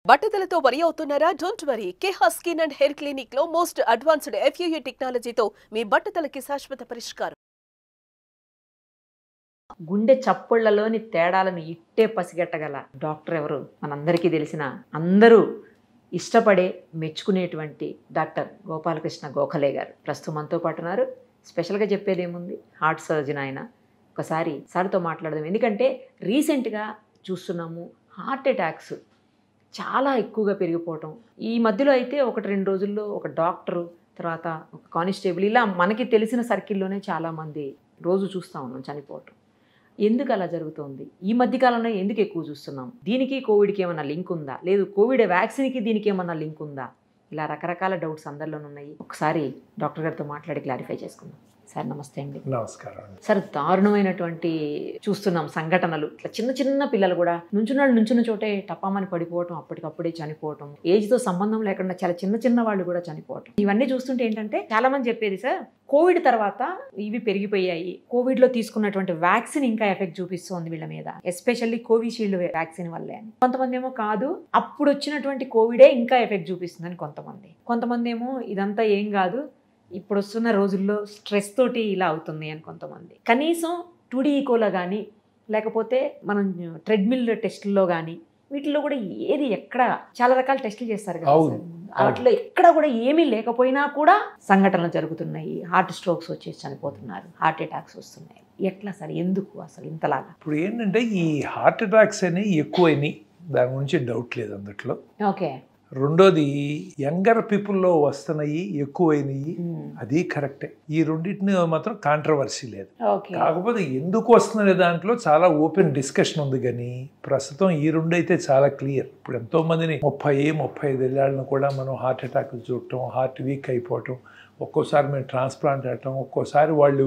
బట్టతలతో వరి అవుతున్నారా? Don't worry. Keha skin and hair clinic లో మోస్ట్ అడ్వాన్స్డ్ FUE టెక్నాలజీతో మీ బట్టతలకి శాశ్వత పరిష్కారం. గుండె చప్పుళ్లలోని తేడాలను ఇట్టే పసిగట్టగల డాక్టర్ ఎవరు? మనందరికీ తెలిసిన, అందరూ ఇష్టపడే, మెచ్చుకునేటువంటి డాక్టర్ గోపాలకృష్ణ గోఖలే గారు ప్రస్తుతం మనతో పాటు ఉన్నారు. స్పెషల్గా చెప్పేది ఏముంది, హార్ట్ సర్జన్ ఆయన. ఒకసారి సార్తో మాట్లాడదాం. ఎందుకంటే రీసెంట్గా చూస్తున్నాము హార్ట్ అటాక్స్ చాలా ఎక్కువగా పెరిగిపోవటం. ఈ మధ్యలో అయితే 1-2 రోజుల్లో ఒక డాక్టరు, తర్వాత ఒక కానిస్టేబుల్, ఇలా మనకి తెలిసిన సర్కిల్లోనే చాలామంది రోజు చూస్తూ ఉన్నాం చనిపోవటం. ఎందుకు అలా జరుగుతోంది? ఈ మధ్యకాలంలో ఎందుకు ఎక్కువ చూస్తున్నాం? దీనికి కోవిడ్కి ఏమన్నా లింక్ ఉందా? లేదు కోవిడ్ వ్యాక్సిన్కి దీనికి ఏమన్నా లింక్ ఉందా? ఇలా రకరకాల డౌట్స్ అందరిలోనూ ఉన్నాయి. ఒకసారి డాక్టర్ గారితో మాట్లాడి క్లారిఫై చేసుకుందాం. సార్ నమస్తే అండి. నమస్కారం. సార్, దారుణమైనటువంటి చూస్తున్నాం సంఘటనలు. ఇట్లా చిన్న చిన్న పిల్లలు కూడా నుంచున్న చోటే టపామని పడిపోవటం, అప్పటికప్పుడే చనిపోవటం, ఏజ్తో సంబంధం లేకుండా చాలా చిన్న చిన్న వాళ్ళు కూడా చనిపోవటం. ఇవన్నీ చూస్తుంటే ఏంటంటే చాలా మంది చెప్పేది, సార్ కోవిడ్ తర్వాత ఇవి పెరిగిపోయాయి, కోవిడ్లో తీసుకున్నటువంటి వ్యాక్సిన్ ఇంకా ఎఫెక్ట్ చూపిస్తోంది వీళ్ళ మీద, ఎస్పెషల్లీ కోవిషీల్డ్ వ్యాక్సిన్ వల్లే అని. కొంతమంది ఏమో కాదు, అప్పుడు వచ్చినటువంటి కోవిడే ఇంకా ఎఫెక్ట్ చూపిస్తుందని కొంతమంది ఏమో ఇదంతా ఏం కాదు, ఇప్పుడు వస్తున్న రోజుల్లో స్ట్రెస్ తోటి ఇలా అవుతుంది అని కొంతమంది. కనీసం 2D ఈకోలో కానీ, లేకపోతే మనం ట్రెడ్మిల్ టెస్టుల్లో కానీ, వీటిల్లో కూడా ఏది ఎక్కడ చాలా రకాల టెస్టులు చేస్తారు కదా, వాటిలో ఎక్కడ కూడా ఏమీ లేకపోయినా కూడా సంఘటనలు జరుగుతున్నాయి. హార్ట్ స్ట్రోక్స్ వచ్చేసి చనిపోతున్నారు, హార్ట్ అటాక్స్ వస్తున్నాయి. ఎట్లా సార్, ఎందుకు అసలు ఇంతలాగా? ఇప్పుడు ఏంటంటే ఈ హార్ట్ అటాక్స్ అనేవి ఎక్కువైనాయి, దాని గురించి డౌట్ లేదు అందుట్లో. ఓకే. రెండోది యంగర్ పీపుల్లో వస్తున్నాయి, ఎక్కువైనాయి, అది కరెక్టే. ఈ రెండింటిని మాత్రం కాంట్రవర్సీ లేదు. కాకపోతే ఎందుకు వస్తున్నది దాంట్లో చాలా ఓపెన్ డిస్కషన్ ఉంది. కానీ ప్రస్తుతం ఈ రెండు అయితే చాలా క్లియర్. ఇప్పుడు ఎంతో మందిని 30-35 ఏళ్ళను కూడా మనం హార్ట్ అటాక్లు చూడటం, హార్ట్ వీక్ అయిపోవటం, ఒక్కోసారి మేము ట్రాన్స్ప్లాంట్ అవ్వటం, ఒక్కోసారి వాళ్ళు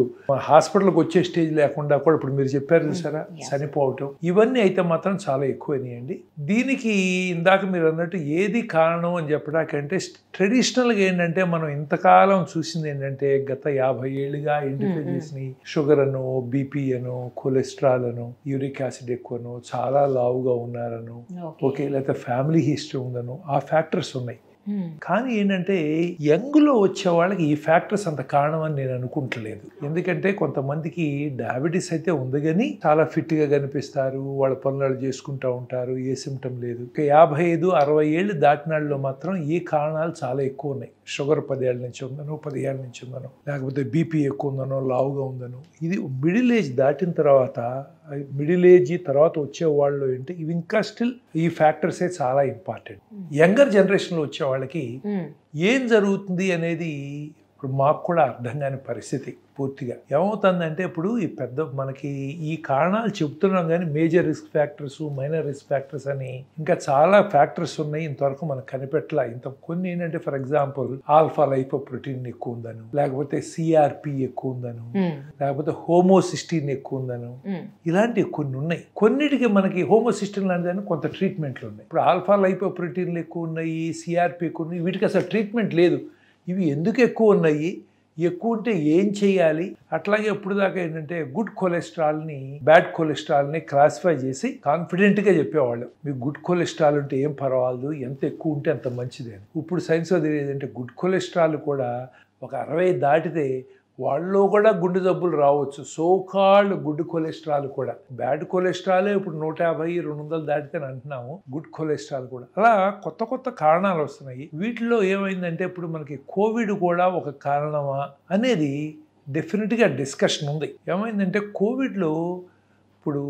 హాస్పిటల్కి వచ్చే స్టేజ్ లేకుండా కూడా ఇప్పుడు మీరు చెప్పారు చూసారా చనిపోవటం, ఇవన్నీ అయితే మాత్రం చాలా ఎక్కువైనాయండి. దీనికి ఇందాక మీరు అన్నట్టు ఏది కారణం అని చెప్పడానికంటే ట్రెడిషనల్గా ఏంటంటే మనం ఇంతకాలం చూసింది ఏంటంటే గత 50 ఏళ్ళుగా ఐడెంటిఫై చేసిన షుగర్ అను, బీపీ అను, కొలెస్ట్రాల్ అను, యూరిక్ యాసిడ్ ఎక్కువను, చాలా లావుగా ఉన్నారను, ఓకే, లేకపోతే ఫ్యామిలీ హిస్టరీ ఉందను, ఆ ఫ్యాక్టర్స్ ఉన్నాయి. కానీ ఏంటంటే యంగ్లో వచ్చే వాళ్ళకి ఈ ఫ్యాక్టర్స్ అంత కారణం అని నేను అనుకుంటలేదు. ఎందుకంటే కొంతమందికి డయాబెటీస్ అయితే ఉంది కానీ చాలా ఫిట్గా కనిపిస్తారు, వాళ్ళ పనులు చేసుకుంటూ ఉంటారు, ఏ సిమ్టమ్ లేదు. 55-60 ఏళ్ళు దాటినాళ్ళలో మాత్రం ఈ కారణాలు చాలా ఎక్కువ ఉన్నాయి. షుగర్ 10 ఏళ్ళ నుంచి ఉందనో, 10 ఏళ్ళ నుంచి ఉందనో, లేకపోతే బీపీ ఎక్కువ ఉందనో, లావుగా ఉందనో. ఇది మిడిల్ ఏజ్ దాటిన తర్వాత, మిడిల్ ఏజ్ తర్వాత వచ్చే వాళ్ళు ఏంటి, ఇవి ఇంకా స్టిల్ ఈ ఫ్యాక్టర్సే చాలా ఇంపార్టెంట్. యంగర్ జనరేషన్లో వచ్చే వాళ్ళకి ఏం జరుగుతుంది అనేది ఇప్పుడు మాకు కూడా అర్థం కాని పరిస్థితి. పూర్తిగా ఏమవుతుందంటే ఇప్పుడు ఈ మనకి ఈ కారణాలు చెప్తున్నాం కానీ major risk factors, minor risk factors అని ఇంకా చాలా ఫ్యాక్టర్స్ ఉన్నాయి. ఇంతవరకు మనకు కనిపెట్టలా. కొన్ని ఏంటంటే ఫర్ ఎగ్జాంపుల్ ఆల్ఫా లైపోప్రోటీన్ ఎక్కువ ఉందను, లేకపోతే CRP ఎక్కువ ఉందను, లేకపోతే హోమోసిస్టిన్ ఎక్కువ ఉందను, ఇలాంటివి కొన్ని ఉన్నాయి. కొన్నిటికి మనకి హోమోసిస్టిన్ లాంటిదని కొంత ట్రీట్మెంట్లు ఉన్నాయి. ఇప్పుడు ఆల్ఫా లైపోప్రోటీన్లు ఎక్కువ ఉన్నాయి, CRP ఎక్కువ ఉన్నాయి, వీటికి అసలు ట్రీట్మెంట్ లేదు. ఇవి ఎందుకు ఎక్కువ ఉన్నాయి, ఎక్కువ ఉంటే ఏం చేయాలి? అట్లాగే ఇప్పుడు దాకా ఏంటంటే గుడ్ కొలెస్ట్రాల్ని, బ్యాడ్ కొలెస్ట్రాల్ని క్లాసిఫై చేసి కాన్ఫిడెంట్గా చెప్పేవాళ్ళు, మీకు గుడ్ కొలెస్ట్రాల్ ఉంటే ఏం పర్వాలేదు, ఎంత ఎక్కువ ఉంటే అంత మంచిది అని. ఇప్పుడు సైన్స్ తెలియదు అంటే గుడ్ కొలెస్ట్రాల్ కూడా ఒక 60 దాటితే వాళ్ళు కూడా గుండె జబ్బులు రావచ్చు. సోకాల్డ్ గుడ్ కొలెస్ట్రాల్ కూడా, బ్యాడ్ కొలెస్ట్రాల్ ఇప్పుడు 150-200 దాటితే అంటున్నాము, గుడ్ కొలెస్ట్రాల్ కూడా. అలా కొత్త కొత్త కారణాలు వస్తున్నాయి. వీటిలో ఏమైందంటే ఇప్పుడు మనకి కోవిడ్ కూడా ఒక కారణమా అనేది డెఫినెట్గా డిస్కషన్ ఉంది. ఏమైందంటే కోవిడ్లో ఇప్పుడు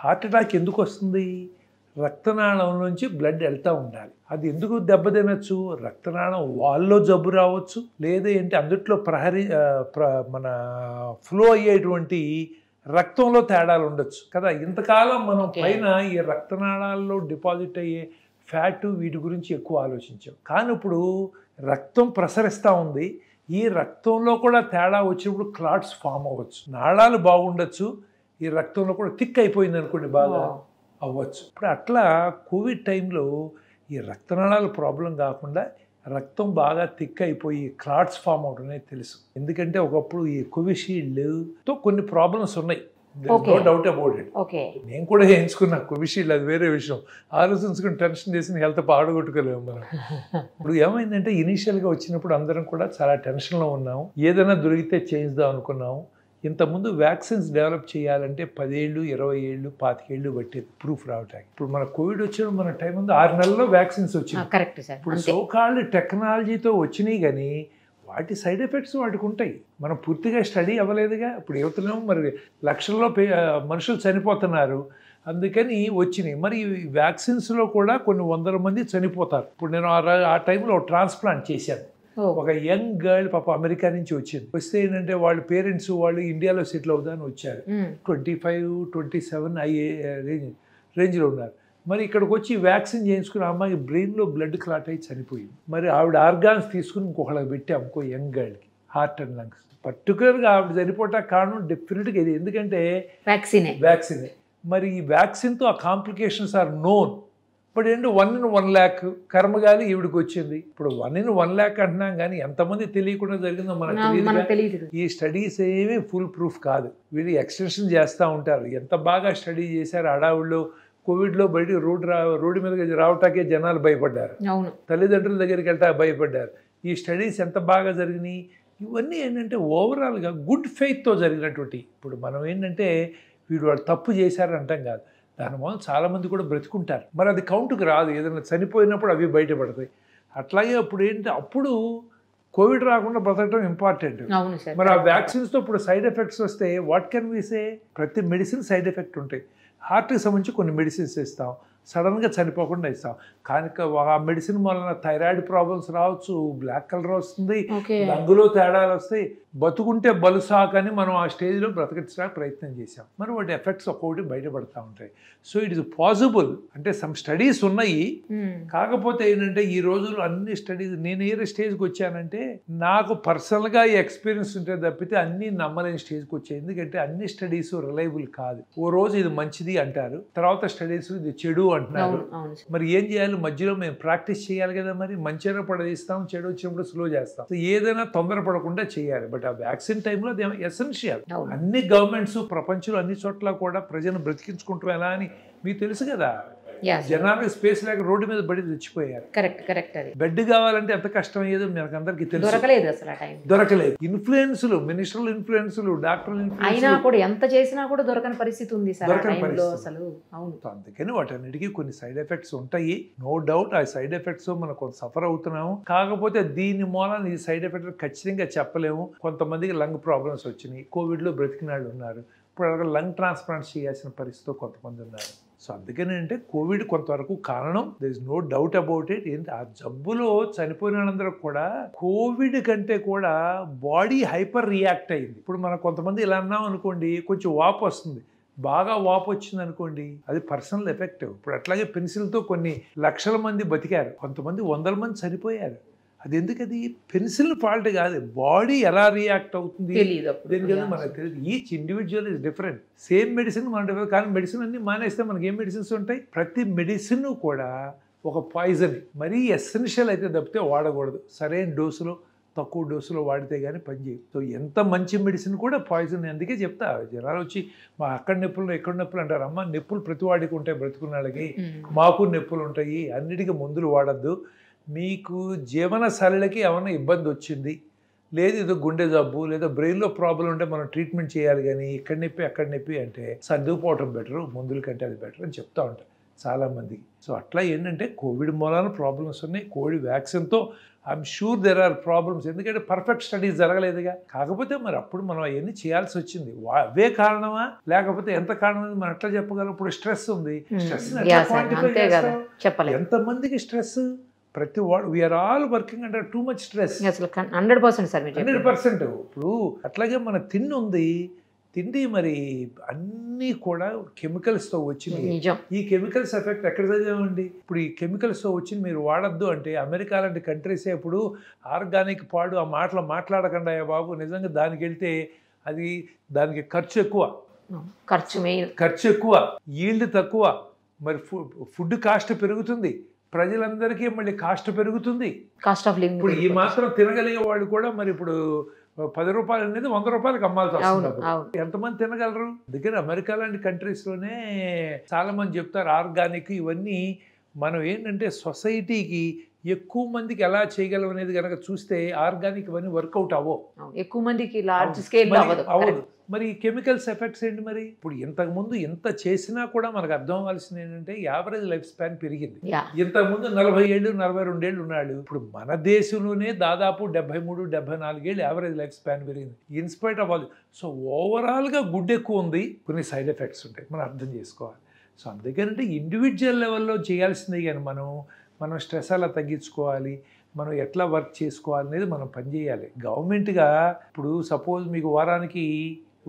హార్ట్ అటాక్ ఎందుకు వస్తుంది? రక్తనాళం నుంచి బ్లడ్ వెళ్తూ ఉండాలి. అది ఎందుకు దెబ్బతినచ్చు? రక్తనాళం వాల్లో జబ్బు రావచ్చు, లేదా ఏంటి అందుట్లో మన ఫ్లో అయ్యేటువంటి రక్తంలో తేడాలు ఉండొచ్చు కదా. ఇంతకాలం మనం పైన ఈ రక్తనాళాల్లో డిపాజిట్ అయ్యే ఫ్యాట్ వీటి గురించి ఎక్కువ ఆలోచించాం. కానీ ఇప్పుడు రక్తం ప్రసరిస్తూ ఉంది, ఈ రక్తంలో కూడా తేడా వచ్చినప్పుడు క్లాట్స్ ఫామ్ అవ్వచ్చు. నాళాలు బాగుండొచ్చు, ఈ రక్తంలో కూడా థిక్ అయిపోయింది అనుకోండి, బాగా అవ్వచ్చు. ఇప్పుడు అట్లా కోవిడ్ టైంలో ఈ రక్తనాళాల ప్రాబ్లం కాకుండా రక్తం బాగా థిక్ అయిపోయి క్లాట్స్ ఫామ్ అవడం తెలుసు. ఎందుకంటే ఒకప్పుడు ఈ కోవిషీల్డ్తో కొన్ని ప్రాబ్లమ్స్ ఉన్నాయి. No doubt about it. Okay, నేను కూడా వేయించుకున్నా కోవిషీల్డ్, అది వేరే విషయం. ఆలోచించుకుని టెన్షన్ చేసి హెల్త్ పాడగొట్టుకోలేము మనం. ఇప్పుడు ఏమైందంటే ఇనీషియల్గా వచ్చినప్పుడు అందరం కూడా చాలా టెన్షన్లో ఉన్నాము, ఏదైనా దొరికితే చేయిద్దాం అనుకున్నాము. ఇంతకుముందు వ్యాక్సిన్స్ డెవలప్ చేయాలంటే 10 ఏళ్ళు 20 ఏళ్ళు 25 ఏళ్ళు పట్టేది ప్రూఫ్ రావటానికి. ఇప్పుడు మన కోవిడ్ వచ్చిన మన టైం ఉంది 6 నెలల్లో వ్యాక్సిన్స్ వచ్చింది. Correct sir. ఇప్పుడు సోకాల్డ్ టెక్నాలజీతో వచ్చినాయి, కానీ వాటి సైడ్ ఎఫెక్ట్స్ వాటికి ఉంటాయి. మనం పూర్తిగా స్టడీ అవ్వలేదుగా. ఇప్పుడు యువతలేమో మరి లక్షల్లో మనుషులు చనిపోతున్నారు, అందుకని వచ్చినాయి. మరి ఈ వ్యాక్సిన్స్లో కూడా కొన్ని వందల మంది చనిపోతారు. ఇప్పుడు నేను ఆ టైంలో ట్రాన్స్ప్లాంట్ చేశాను. ఒక యంగ్ గర్ల్ పాప అమెరికా నుంచి వచ్చింది. వస్తే ఏంటంటే వాళ్ళ పేరెంట్స్ వాళ్ళు ఇండియాలో సెటిల్ అవుదాని వచ్చారు. 25, 27 అయ్యే రేంజ్లో ఉన్నారు. మరి ఇక్కడికి వచ్చి వ్యాక్సిన్ చేయించుకుని అమ్మాయి బ్రెయిన్లో బ్లడ్ క్లాట్ అయ్యి చనిపోయింది. మరి ఆవిడ ఆర్గాన్స్ తీసుకుని ఇంకొకళ్ళకి పెట్టాం, ఇంకో యంగ్ గర్ల్కి, హార్ట్ అండ్ లంగ్స్. పర్టికులర్గా ఆవిడ చనిపోవటానికి కారణం డెఫినెట్గా ఇది, ఎందుకంటే వ్యాక్సినే. మరి ఈ వ్యాక్సిన్తో ఆ కాంప్లికేషన్స్ ఆర్ నోన్. ఇప్పుడు ఏంటి 1 in 1 lakh కర్మగాలి ఈవిడికి వచ్చింది. ఇప్పుడు 1 in 1 lakh అంటున్నాం, కానీ ఎంతమంది తెలియకుండా జరిగిందో మనకు తెలియదు. ఈ స్టడీస్ ఏమీ ఫుల్ ప్రూఫ్ కాదు. వీళ్ళు ఎక్స్టెన్షన్ చేస్తూ ఉంటారు. ఎంత బాగా స్టడీ చేశారు అడావుల్లో. కోవిడ్లో బయట రోడ్డు మీద రావటాకే జనాలు భయపడ్డారు, తల్లిదండ్రుల దగ్గరికి వెళ్తా భయపడ్డారు. ఈ స్టడీస్ ఎంత బాగా జరిగినాయి. ఇవన్నీ ఏంటంటే ఓవరాల్గా గుడ్ ఫెయిత్తో జరిగినటువంటి. ఇప్పుడు మనం ఏంటంటే వాళ్ళు తప్పు చేశారని అంటాం కాదు, దానివల్ల చాలామంది కూడా బ్రతుకుంటారు. మరి అది కౌంటుకు రాదు, ఏదైనా చనిపోయినప్పుడు అవి బయటపడతాయి. అట్లాగే అప్పుడు ఏంటి, అప్పుడు కోవిడ్ రాకుండా బ్రతకడం ఇంపార్టెంట్. మరి ఆ వ్యాక్సిన్స్తో ఇప్పుడు సైడ్ ఎఫెక్ట్స్ వస్తే వాట్ కెన్ వి సే? ప్రతి మెడిసిన్ సైడ్ ఎఫెక్ట్ ఉంటాయి. హార్ట్కి సంబంధించి కొన్ని మెడిసిన్స్ ఇస్తాం, సడన్గా చనిపోకుండా ఇస్తాం. కానీ ఆ మెడిసిన్ వలన థైరాయిడ్ ప్రాబ్లమ్స్ రావచ్చు, బ్లాక్ కలర్ వస్తుంది, రంగులో తేడాలు వస్తాయి. బతుకుంటే బలుసాకని మనం ఆ స్టేజ్లో బ్రతకడానికి ప్రయత్నం చేసాం. మరి వాటి ఎఫెక్ట్స్ ఒక్కొక్కటి బయటపడతా ఉంటాయి. So it is possible. అంటే సమ్ స్టడీస్ ఉన్నాయి, కాకపోతే ఏంటంటే ఈ రోజుల్లో అన్ని స్టడీస్, నేను ఏ స్టేజ్కి వచ్చానంటే నాకు పర్సనల్గా ఈ ఎక్స్పీరియన్స్ ఉంటే తప్పితే అన్నీ నమ్మలేని స్టేజ్కి వచ్చాయి. ఎందుకంటే అన్ని స్టడీస్ రిలయబుల్ కాదు. ఓ రోజు ఇది మంచిది అంటారు, తర్వాత స్టడీస్ ఇది చెడు అంటున్నారు. మరి ఏం చేయాలి? మధ్యలో మేము ప్రాక్టీస్ చేయాలి కదా. మరి మంచి అయినప్పుడు ఇస్తాం, చెడు వచ్చినప్పుడు స్లో చేస్తాం. ఏదైనా తొందరపడకుండా చేయాలి. బట్ ఆ వ్యాక్సిన్ టైంలో అది ఎసెన్షియల్. అన్ని గవర్నమెంట్స్ ప్రపంచంలో అన్ని చోట్ల కూడా ప్రజలను బ్రతికించుకుంటూ ఎలా అని మీకు తెలుసు కదా. జనాలు స్పేస్ లేక రోడ్డు మీద పడి చచ్చిపోయారు. బెడ్ కావాలంటే ఎంత కష్టం అయ్యేదో మనకు అందరికీ తెలుసు. దొరకలేదు. ఇన్ఫ్లుయెన్సులు, మినిస్టర్ల ఇన్ఫ్లుయెన్సులు, డాక్టర్ల ఇన్ఫ్లుయెన్స్ ఎంత చేసినా కూడా దొరకని పరిస్థితి ఉంది అసలు. అందుకని వాటన్నిటికీ కొన్ని సైడ్ ఎఫెక్ట్స్ ఉంటాయి, నో డౌట్. ఆ సైడ్ ఎఫెక్ట్స్ మనం కొంత సఫర్ అవుతున్నాము. కాకపోతే దీని మూలాన ఈ సైడ్ ఎఫెక్ట్ ఖచ్చితంగా చెప్పలేము. కొంతమందికి లంగ్ ప్రాబ్లమ్స్ వచ్చినాయి, కోవిడ్లో బ్రతికిన వాళ్ళు ఉన్నారు. ఇప్పుడు లంగ్ ట్రాన్స్ప్లాంట్ చేయాల్సిన పరిస్థితితో కొంతమంది ఉన్నారు. సో అందుకని అంటే కోవిడ్ కొంతవరకు కారణం, there is no doubt about it. ఏంటి ఆ జబ్బులో చనిపోయిన వాళ్ళందరూ కూడా కోవిడ్ కంటే కూడా బాడీ హైపర్ రియాక్ట్ అయింది. ఇప్పుడు మనం కొంతమంది ఇలా అన్నాం అనుకోండి, కొంచెం వాపు వస్తుంది, బాగా వాపు వచ్చింది అనుకోండి, అది పర్సనల్ ఎఫెక్ట్. ఇప్పుడు అట్లాగే పెన్సిల్తో కొన్ని లక్షల మంది బతికారు, కొంతమంది 100 మంది చనిపోయారు. అది ఎందుకది పెన్సిల్ ఫాల్ట్ కాదు, బాడీ ఎలా రియాక్ట్ అవుతుంది దేనికన్నా మనకు తెలియదు. Each individual is different. Same medicine మన డిఫరెంట్, కానీ మెడిసిన్ అన్ని మానేస్తే మనకి ఏం మెడిసిన్స్ ఉంటాయి? ప్రతి మెడిసిన్ కూడా ఒక పాయిజన్. మరీ ఎసెన్షియల్ అయితే తప్పితే వాడకూడదు. సరైన డోసులో, తక్కువ డోసులో వాడితే కానీ పనిచేయదు. సో ఎంత మంచి మెడిసిన్ కూడా పాయిజన్. అందుకే చెప్తా, జనాలు వచ్చి మా అక్కడ నొప్పులు ఎక్కడ నొప్పులు అంటారు. అమ్మ నొప్పులు ప్రతి వాడికి ఉంటాయి, బ్రతుకున్న వాళ్ళకి, మాకు నొప్పులు ఉంటాయి. అన్నిటికీ మందులు వాడద్దు. మీకు జీవన శైలికి ఏమైనా ఇబ్బంది వచ్చింది, లేదు ఏదో గుండె జబ్బు లేదా బ్రెయిన్లో ప్రాబ్లం ఉంటే మనం ట్రీట్మెంట్ చేయాలి, కానీ ఇక్కడ నొప్పి అక్కడ నొప్పి అంటే సర్దుకుపోవటం బెటరు, మందుల కంటే అది బెటర్ అని చెప్తా ఉంటారు చాలామందికి. సో అట్లా ఏంటంటే కోవిడ్ మూలాన ప్రాబ్లమ్స్ ఉన్నాయి. కోవిడ్ వ్యాక్సిన్తో I'm sure there are problems, ఎందుకంటే పర్ఫెక్ట్ స్టడీస్ జరగలేదుగా. కాకపోతే మరి అప్పుడు మనం అవన్నీ చేయాల్సి వచ్చింది. అవే కారణమా లేకపోతే ఎంత కారణం మనం ఎట్లా చెప్పగలం? ఇప్పుడు స్ట్రెస్ ఉంది, స్ట్రెస్ ఎంతమందికి స్ట్రెస్? ప్రతి వాడు we are all working under too much stress. 100%. ఇప్పుడు అట్లాగే మన తిండి ఉంది, తిండి మరి అన్నీ కూడా కెమికల్స్తో వచ్చినాయి. ఈ కెమికల్స్ ఎఫెక్ట్ ఎక్కడ చదివామండి? ఇప్పుడు ఈ కెమికల్స్తో వచ్చింది మీరు వాడద్దు అంటే అమెరికా లాంటి కంట్రీసే ఇప్పుడు ఆర్గానిక్ పాడు ఆ మాటలు మాట్లాడకుండా బాబు, నిజంగా దానికి వెళ్తే అది దానికి ఖర్చు ఎక్కువ, ఈల్డ్ తక్కువ, మరి ఫుడ్ కాస్ట్ పెరుగుతుంది, ప్రజలందరికీ మళ్ళీ కాస్ట్ పెరుగుతుంది, కాస్ట్ ఆఫ్ లివింగ్. ఇప్పుడు ఈ మాత్రం తినగలిగే వాళ్ళు కూడా మరి ఇప్పుడు రూపాయలు అనేది 100 రూపాయలకి అమ్మాల్సి వస్తుంది. అవును. ఎంతమంది తినగలరు? అందుకని అమెరికా లాంటి కంట్రీస్లోనే చాలా మంది చెప్తారు ఆర్గానిక్ ఇవన్నీ. మనం ఏంటంటే సొసైటీకి ఎక్కువ మందికి ఎలా చేయగలం అనేది కనుక చూస్తే ఆర్గానిక్ ఇవన్నీ వర్కౌట్ అవ్వవు, ఎక్కువ మందికి లార్జ్ స్కేల్ అవ్వదు. మరి కెమికల్స్ ఎఫెక్ట్స్ ఏంటి? మరి ఇప్పుడు ఇంతకుముందు ఎంత చేసినా కూడా మనకు అర్థం అవ్వాల్సింది ఏంటంటే యావరేజ్ లైఫ్ స్పాన్ పెరిగింది. ఇంతకుముందు 40 ఏళ్ళు 42 ఏళ్ళు ఉన్నాడు, ఇప్పుడు మన దేశంలోనే దాదాపు 73 74 ఏళ్ళు యావరేజ్ లైఫ్ స్పాన్ పెరిగింది ఇన్స్పైట్ ఆఫ్ ఆల్. సో ఓవరాల్గా గుడ్ ఎక్కువ ఉంది, కొన్ని సైడ్ ఎఫెక్ట్స్ ఉంటాయి, మనం అర్థం చేసుకోవాలి. సో అందుకనంటే ఇండివిజువల్ లెవెల్లో చేయాల్సిందే కానీ మనం స్ట్రెస్ అలా తగ్గించుకోవాలి, మనం ఎట్లా వర్క్ చేసుకోవాలి అనేది మనం పనిచేయాలి. గవర్నమెంట్గా ఇప్పుడు సపోజ్ మీకు వారానికి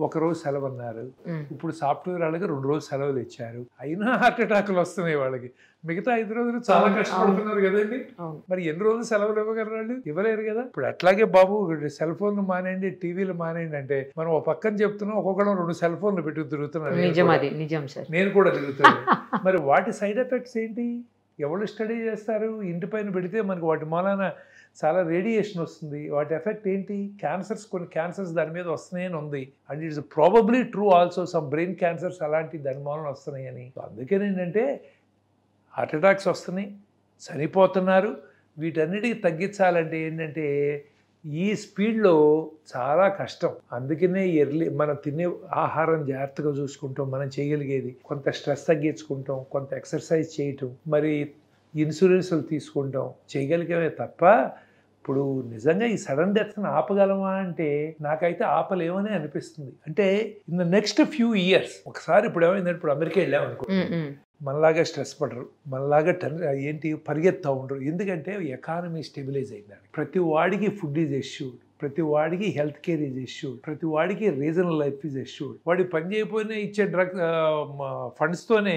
1 రోజు సెలవు అన్నారు, ఇప్పుడు సాఫ్ట్వేర్ వాళ్ళకి 2 రోజులు సెలవులు ఇచ్చారు, అయినా హార్ట్ అటాక్లు వస్తున్నాయి వాళ్ళకి. మిగతా 5 రోజులు చాలా కష్టపడుతున్నారు కదండి. మరి ఎన్ని రోజులు సెలవులు ఇవ్వగలరు వాళ్ళు? ఇవ్వలేరు కదా. ఇప్పుడు అట్లాగే బాబు సెల్ ఫోన్లు మానేయండి, టీవీలు మానేయండి అంటే మనం ఒక పక్కన చెప్తున్నాం, ఒక్కొక్కడం 2 సెల్ ఫోన్లు పెట్టి తిరుగుతున్నాను, నేను కూడా తిరుగుతున్నాను. మరి వాటి సైడ్ ఎఫెక్ట్స్ ఏంటి? ఎవరు స్టడీ చేస్తారు? ఇంటి పైన పెడితే మనకు వాటి మూలాన చాలా రేడియేషన్ వస్తుంది. వాటి ఎఫెక్ట్ ఏంటి? క్యాన్సర్స్, కొన్ని క్యాన్సర్స్ దాని మీద వస్తున్నాయని ఉంది. And it's probably true also, some brain cancers అలాంటి దాని మూలన వస్తున్నాయని. అందుకని ఏంటంటే హార్ట్ అటాక్స్ వస్తున్నాయి, చనిపోతున్నారు. వీటన్నిటికీ తగ్గించాలంటే ఏంటంటే ఈ స్పీడ్లో చాలా కష్టం. అందుకనే మనం తినే ఆహారం జాగ్రత్తగా చూసుకుంటాం, మనం చేయగలిగేది కొంత స్ట్రెస్ తగ్గించుకుంటాం, కొంత ఎక్సర్సైజ్ చేయటం, మరి ఇన్సూరెన్స్లు తీసుకుంటాం, చేయగలిగేవే తప్ప ఇప్పుడు నిజంగా ఈ సడన్ డెత్ని ఆపగలమా అంటే నాకైతే ఆపలేమని అనిపిస్తుంది. అంటే in the next few years ఒకసారి ఇప్పుడు ఏమైందంటే, ఇప్పుడు అమెరికా వెళ్ళామనుకో, మనలాగా స్ట్రెస్ పడరు, మనలాగా పరిగెత్తా ఉండరు. ఎందుకంటే ఎకానమీ స్టెబిలైజ్ అయింది. ప్రతి వాడికి ఫుడ్ ఈజ్ ఎష్యూడ్, ప్రతి వాడికి హెల్త్ కేర్ ఈజ్ ఎష్యూడ్, ప్రతి వాడికి రీజనల్ లైఫ్ ఈజ్ ఎష్యూడ్. వాడి పని చేయకపోయినా ఇచ్చే ఫండ్స్తోనే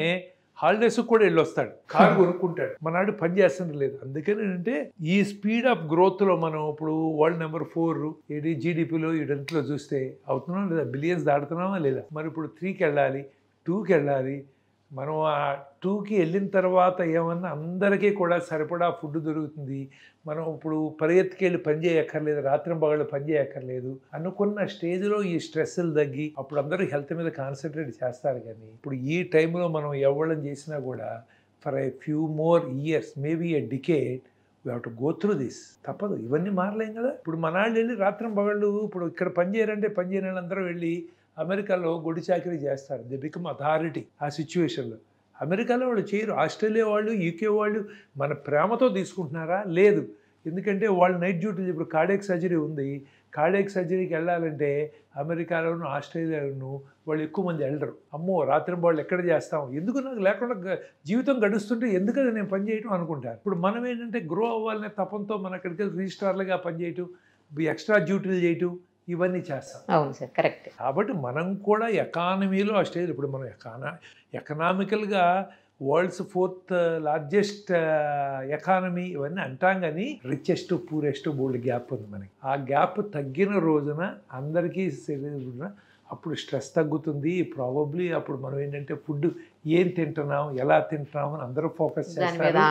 హాలిడేస్ కూడా వెళ్ళొస్తాడు, కారు కొనుక్కుంటాడు. మనాడు పని చేస్తుంటే లేదు. అందుకని అంటే ఈ స్పీడ్ ఆఫ్ గ్రోత్లో మనం ఇప్పుడు వరల్డ్ నెంబర్ 4 ఏది జీడిపిలో వీటంట్లో చూస్తే అవుతున్నాం లేదా? బిలియన్స్ దాడుతున్నామా లేదా? మరి ఇప్పుడు 3కి వెళ్ళాలి, 2కి వెళ్ళాలి. మనం ఆ 2కి వెళ్ళిన తర్వాత ఏమన్నా అందరికీ కూడా సరిపడా ఫుడ్ దొరుకుతుంది. మనం ఇప్పుడు పరిగెత్తుకెళ్ళి పని చేయక్కర్లేదు, రాత్రింబగళ్ళు పని చేయక్కర్లేదు అనుకున్న స్టేజ్లో ఈ స్ట్రెస్లు తగ్గి అప్పుడు అందరూ హెల్త్ మీద కాన్సన్ట్రేట్ చేస్తారు. కానీ ఇప్పుడు ఈ టైంలో మనం ఎవళ్ళని చేసినా కూడా for a few more years, maybe a decade, we have to go through this. తప్పదు, ఇవన్నీ మారలేం కదా. ఇప్పుడు మనాళ్ళు వెళ్ళి రాత్రింబగళ్ళు ఇప్పుడు ఇక్కడ పని చేయరంటే పని చేయని వాళ్ళందరూ వెళ్ళి అమెరికాలో గొడ్డు చాకరీ చేస్తారు. దే బికమ్ అథారిటీ ఆ సిచ్యువేషన్లో. అమెరికాలో వాళ్ళు చేయరు. ఆస్ట్రేలియా వాళ్ళు, యూకే వాళ్ళు మన ప్రేమతో తీసుకుంటున్నారా? లేదు. ఎందుకంటే వాళ్ళు నైట్ డ్యూటీలు, ఇప్పుడు కార్డియాక్ సర్జరీ ఉంది, కార్డియాక్ సర్జరీకి వెళ్ళాలంటే అమెరికాలోను ఆస్ట్రేలియాలోను వాళ్ళు ఎక్కువ మంది వెళ్ళరు. అమ్మో రాత్రి వాళ్ళు ఎక్కడ చేస్తాం, ఎందుకు నాకు లేకుండా జీవితం గడుస్తుంటే ఎందుకని నేను పని చేయటం అనుకుంటారు. ఇప్పుడు మనం ఏంటంటే గ్రో అవ్వాలనే తపంతో మన అక్కడికి రిజిస్ట్రార్లుగా పనిచేయటం, ఎక్స్ట్రా డ్యూటీలు చేయటం, ఇవన్నీ చేస్తాం. అవును సార్, కరెక్ట్. కాబట్టి మనం కూడా ఎకానమీలో ఆ స్టేజ్, ఇప్పుడు మనం ఎకనామికల్గా వరల్డ్స్ 4th లార్జెస్ట్ ఎకానమీ ఇవన్నీ అంటాం, కానీ రిచెస్ట్ పూరెస్ట్ బోల్డ్ గ్యాప్ ఉంది మనకి. ఆ గ్యాప్ తగ్గిన రోజున అందరికీ అప్పుడు స్ట్రెస్ తగ్గుతుంది. ప్రాబబ్లీ అప్పుడు మనం ఏంటంటే ఫుడ్ ఏం తింటున్నాం, ఎలా తింటున్నాం అని అందరూ ఫోకస్ చేస్తారు.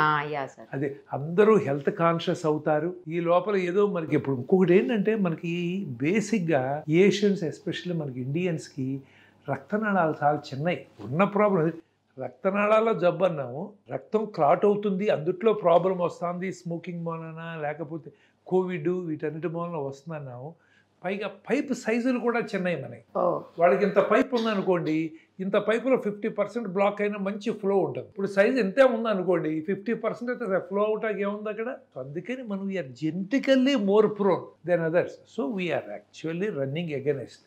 అదే అందరూ హెల్త్ కాన్షియస్ అవుతారు. ఈ లోపల ఏదో మనకి ఇప్పుడు ఇంకొకటి ఏంటంటే మనకి బేసిక్గా ఏషియన్స్, ఎస్పెషల్లీ మనకి ఇండియన్స్కి రక్తనాళాలు చాలా చిన్నవి. ఉన్న ప్రాబ్లం రక్తనాళాల్లో జబ్బు అన్నాము, రక్తం క్లాట్ అవుతుంది, అందుట్లో ప్రాబ్లం వస్తుంది, స్మోకింగ్ మూలన లేకపోతే కోవిడ్ వీటన్నిటి మూలన వస్తుందన్నాము. పైగా పైప్ సైజులు కూడా చిన్నవి మనకి. వాళ్ళకి ఇంత పైప్ ఉందనుకోండి, ఇంత పైపులో 50% బ్లాక్ అయినా మంచి ఫ్లో ఉంటుంది. ఇప్పుడు సైజ్ ఎంతే ఉందనుకోండి, 50% అయితే ఫ్లో అవటానికి ఏముంది అక్కడ. అందుకని మనం we are genetically more prone than others. So we are actually running against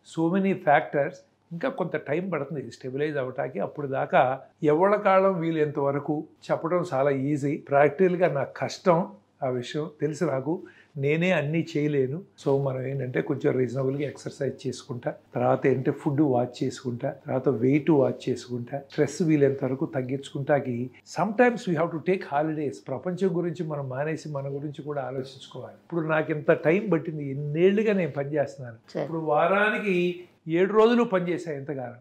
so many factors. ఇంకా కొంత టైం పడుతుంది స్టెబిలైజ్ అవ్వటానికి. అప్పుడు దాకా ఎవరి కాలం వీలైనంత వరకు చెప్పడం చాలా ఈజీ. ప్రాక్టికల్గా నాకు కష్టం ఆ విషయం తెలుసు, నాకు నేనే అన్నీ చేయలేను. సో మనం ఏంటంటే కొంచెం రీజనబుల్గా ఎక్సర్సైజ్ చేసుకుంటా, తర్వాత ఏంటంటే ఫుడ్ వాచ్ చేసుకుంటా, తర్వాత వెయిట్ వాచ్ చేసుకుంటా, స్ట్రెస్ వీలైనంత వరకు తగ్గించుకుంటాకి sometimes we have to take holidays. ప్రపంచం గురించి మనం మానేసి మన గురించి కూడా ఆలోచించుకోవాలి. ఇప్పుడు నాకు ఇంత టైం పట్టింది, ఎన్నేళ్లుగా నేను పనిచేస్తున్నాను. ఇప్పుడు వారానికి 7 రోజులు పనిచేసాను ఎంతగానో.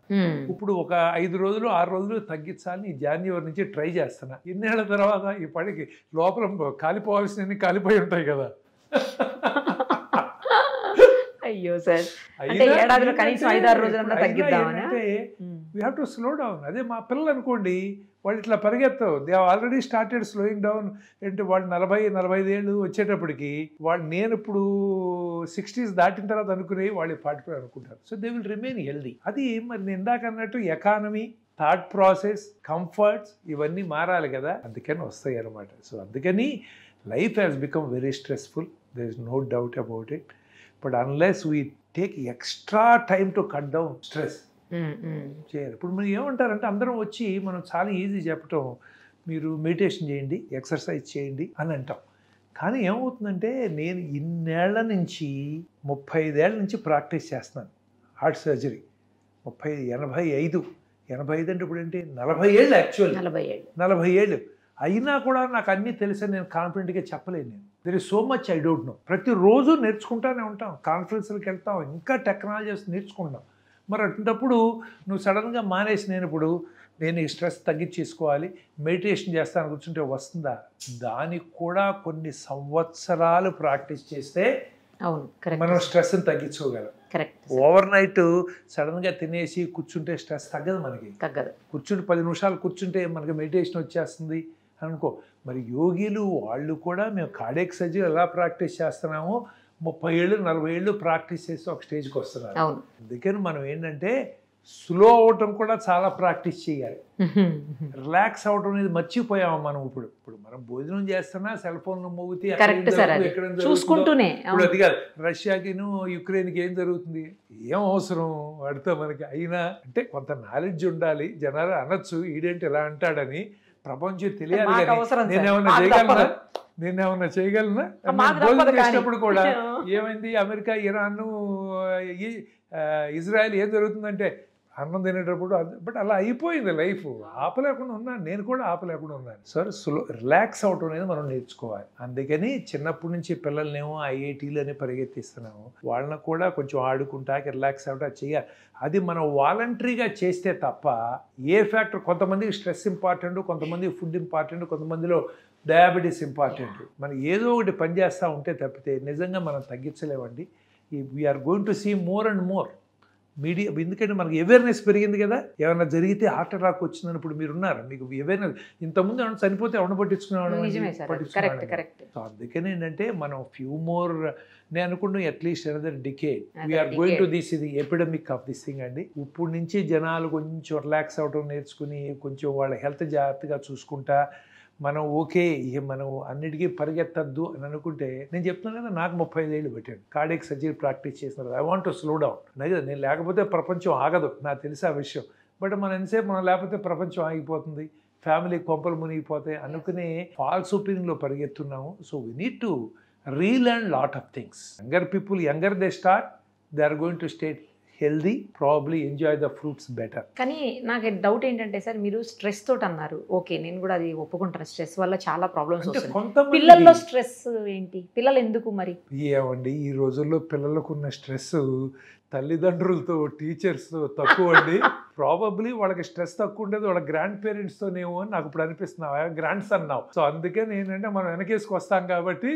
ఇప్పుడు ఒక 5 రోజులు 6 రోజులు తగ్గించాలని జనవరి నుంచి ట్రై చేస్తున్నా. ఎన్నేళ్ల తర్వాత ఈ పనికి లోపల కాలిపోవాల్సినవి కాలిపోయి ఉంటాయి కదా. అయ్యో సార్, అంటే ఏడాదిలో కనీసం 5-6 రోజులన్నా తగ్గిద్దామని. We have to slow down. అదే మా పిల్లలు అనుకోండి, వాళ్ళు ఇట్లా పరిగెత్తవు, they already started slowing down. అంటే వాళ్ళు 40-45 ఏళ్ళు వచ్చేటప్పటికి నేను ఇప్పుడు 60s దాటిన తర్వాత అనుకునే వాళ్ళు 45 అనుకుంటారు. So they will remain healthy. అది మరి నేను ఇందాక అన్నట్టు ఎకానమీ, థాట్ ప్రాసెస్, కంఫర్ట్స్ ఇవన్నీ మారాలి కదా, అందుకని వస్తాయి అన్నమాట. సో అందుకని life has become very stressful, there is no doubt about it. But unless we take extra time to cut down stress చేయాలి. ఇప్పుడు మీరు ఏమంటారంటే అందరం వచ్చి మనం చాలా ఈజీ చెప్పటం, మీరు మెడిటేషన్ చేయండి, ఎక్సర్సైజ్ చేయండి అని అంటాం. కానీ ఏమవుతుందంటే నేను ఇన్నేళ్ల నుంచి 35 ఏళ్ల నుంచి ప్రాక్టీస్ చేస్తున్నాను హార్ట్ సర్జరీ. 85 అంటే ఇప్పుడు ఏంటి 40 ఏళ్ళు, యాక్చువల్ 40 ఏళ్ళు అయినా కూడా నాకు అన్నీ తెలుసని నేను కాన్ఫిడెంట్గా చెప్పలేను. నేను there is so much I don't know. ప్రతిరోజు నేర్చుకుంటానే ఉంటాం, కాన్ఫరెన్స్లకు వెళ్తాం, ఇంకా టెక్నాలజీస్ నేర్చుకుంటాం. మరి అటువంటిప్పుడు నువ్వు సడన్గా మానేసి నేను ఈ స్ట్రెస్ తగ్గించేసుకోవాలి, మెడిటేషన్ చేస్తాను కూర్చుంటే వస్తుందా? దానికి కూడా కొన్ని సంవత్సరాలు ప్రాక్టీస్ చేస్తే మనం స్ట్రెస్ని తగ్గించుకోగలం. ఓవర్ నైట్ సడన్గా తినేసి కూర్చుంటే స్ట్రెస్ తగ్గదు, మనకి తగ్గదు. కూర్చుంటే 10 నిమిషాలు కూర్చుంటే మనకి మెడిటేషన్ వచ్చేస్తుంది అనుకో. మరి యోగిలు వాళ్ళు కూడా మేము కార్డియాక్ సర్జరీ ఎలా ప్రాక్టీస్ చేస్తున్నామో 30 ఏళ్ళు 40 ఏళ్ళు ప్రాక్టీస్ చేసి ఒక స్టేజ్కి వస్తున్నారు. అందుకని మనం ఏంటంటే స్లో అవటం కూడా చాలా ప్రాక్టీస్ చేయాలి. రిలాక్స్ అవటం అనేది మర్చిపోయాము మనం. ఇప్పుడు మనం భోజనం చేస్తున్నా సెల్ ఫోన్ మోగితే చూసుకుంటూనే, ఇప్పుడు అది కాదు రష్యాకిను యుక్రెయిన్కి ఏం జరుగుతుంది ఏం అవసరం వాడితో మనకి. అయినా అంటే కొంత నాలెడ్జ్ ఉండాలి, జనాలు అనొచ్చు ఈడేంటి ఇలా అంటాడని, ప్రపంచం తెలియాలి. నేనేమన్నా చేయగలనా? భోజనం చేసినప్పుడు కూడా ఏమైంది, అమెరికా, ఇరాన్, ఇజ్రాయెల్ ఏం జరుగుతుందంటే అన్నం తినేటప్పుడు బట్ అలా అయిపోయింది లైఫ్. ఆపలేకుండా ఉన్నాను, నేను కూడా ఆపలేకుండా ఉన్నాను. సార్ రిలాక్స్ అవటం అనేది మనం నేర్చుకోవాలి. అందుకని చిన్నప్పటి నుంచి పిల్లల్నేమో ఐఐటీలు అని పరిగెత్తిస్తున్నాము, వాళ్ళని కూడా కొంచెం ఆడుకుంటాకి రిలాక్స్ అవటం చేయాలి. అది మనం వాలంటరీగా చేస్తే తప్ప ఏ ఫ్యాక్టర్, కొంతమందికి స్ట్రెస్ ఇంపార్టెంట్, కొంతమందికి ఫుడ్ ఇంపార్టెంట్, కొంతమందిలో డయాబెటీస్ ఇంపార్టెంట్. మనం ఏదో ఒకటి పని చేస్తూ ఉంటే తప్పితే నిజంగా మనం తగ్గించలేమండి. We're going to see more and more media. ఎందుకంటే మనకి అవేర్నెస్ పెరిగింది కదా, ఏమైనా జరిగితే హార్ట్ అటాక్ వచ్చిందని ఇప్పుడు మీరున్నారు, మీకు అవేర్నెస్. ఇంతకుముందు ఏమైనా చనిపోతే ఎవరిని పట్టించుకునేవాడు. సో అందుకని ఏంటంటే మనం ఫ్యూ మోర్, నేను అనుకుంటున్నాను at least another decade we are going to this, ఇది ఎపిడమిక్ ఆఫ్ దిస్ థింగ్ అండి. ఇప్పుడు నుంచి జనాలు కొంచెం రిలాక్స్ అవడం నేర్చుకుని కొంచెం వాళ్ళ హెల్త్ జాగ్రత్తగా చూసుకుంటా మనం ఓకే మనం అన్నిటికీ పరిగెత్తద్దు అని అనుకుంటే, నేను చెప్తున్నాను కదా నాకు 35 ఏళ్ళు పెట్టాను కార్డియాక్ సర్జరీ ప్రాక్టీస్ చేసిన. I want to slow down. నేను లేకపోతే ప్రపంచం ఆగదు, నాకు తెలిసి ఆ విషయం. బట్ మనం ఎంతసేపు మనం లేకపోతే ప్రపంచం ఆగిపోతుంది, ఫ్యామిలీ కొంపలు మునిగిపోతాయి అనుకునే ఫాల్స్ ఒపీనియన్లో పరిగెత్తున్నాము. So we need to relearn lot of things. Younger they start, they are going to stay healthy, probably enjoy the fruits better. కానీ నాకు డౌట్ ఏంటంటే సార్, మీరు స్ట్రెస్ తోటి అన్నారు, ఓకే నేను కూడా అది ఒప్పుకుంటాను, స్ట్రెస్ వల్ల చాలా ప్రాబ్లమ్స్ వస్తాయి. పిల్లల్లో స్ట్రెస్ ఏంటి, పిల్లలు ఎందుకు మరి? ఏమండి ఈ రోజుల్లో పిల్లలకున్న స్ట్రెస్ తల్లిదండ్రులతో, టీచర్స్తో తక్కువ అండి. ప్రాబబ్లీ వాళ్ళకి స్ట్రెస్ తక్కువ ఉండేది వాళ్ళ గ్రాండ్ పేరెంట్స్తోనేమో అని నాకు ఇప్పుడు అనిపిస్తున్నావు, గ్రాండ్ సన్ నావు. సో అందుకని ఏంటంటే మనం వెనకేసుకు వస్తాం కాబట్టి